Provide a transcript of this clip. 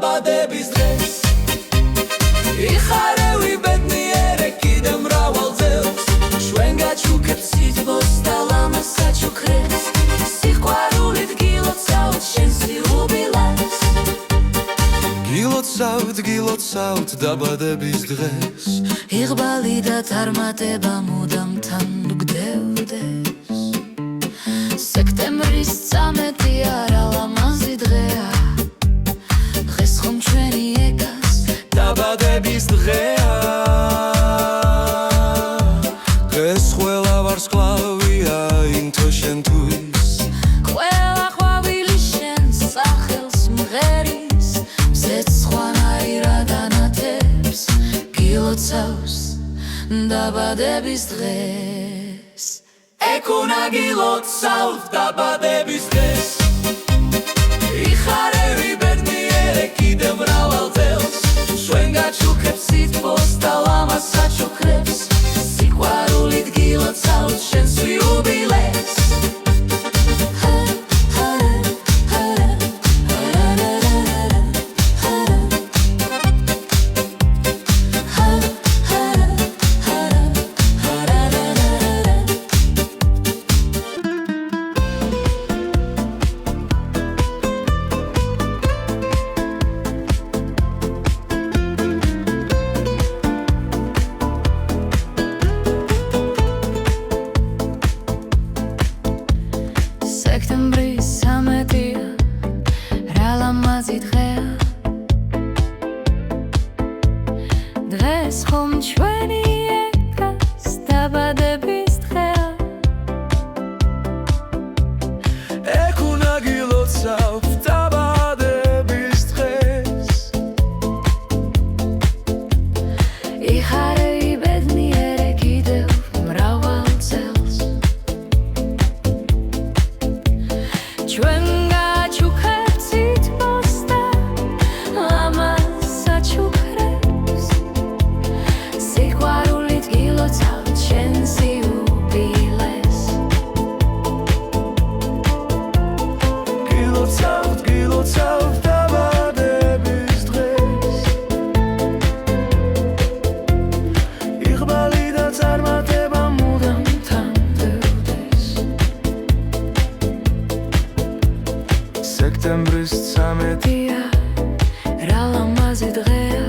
დაბადების დღეს იხარევი ბედნიერე კიდევ მრავალ ძელს ჩვენ გაჩუქებთ სითბოს და ლამაზ საჩუქრებს სიყვარულით გილოცავთ შენს იუბილეს გილოცავთ დაბადების დღეს იღბალი და წარმატება მუდამ თან გდევდეს სექტემბრის 13 არა ლამაზი დღეა დღეს ხომ ჩვენი ეკას დაბადების დღეა დღეს ყველა ვარსკვლავია ინთო შენთვის ყველა ყვავილი შენს სახელს მღერის მზეც სხვანაირად ანათებს გილოცავს დაბადების დღეს ეკუნა გილოცავთ დაბადების დღეს იხარევი ბედნიერე კიდევ მრავალ ძელს ჩვენ გაჩუქებთ სითბოს და ლამაზ საჩუქრებს სიყვარულით გილოცავთ შენს იუბილეს სექტემბრის 13-ია რა ლამაზი დღეა დღეს ხომ ჩვენი ეკას დაბადების დღეა ეკუნა გილოცავთ დაბადების დღეს იხარევი ბედნიერე კიდევ მრავალ ძელს ჩვენ გაჩუქებთ სითბოს და ლამაზ საჩუქრებს სიყვარულით გილოცავთ შენს იუბილეს გილოცავთ დაბადების დღეს იღბალი და წარმატება მუდამ თანდევდეს სექტემბრის 13-ია რა ლამაზი დღეა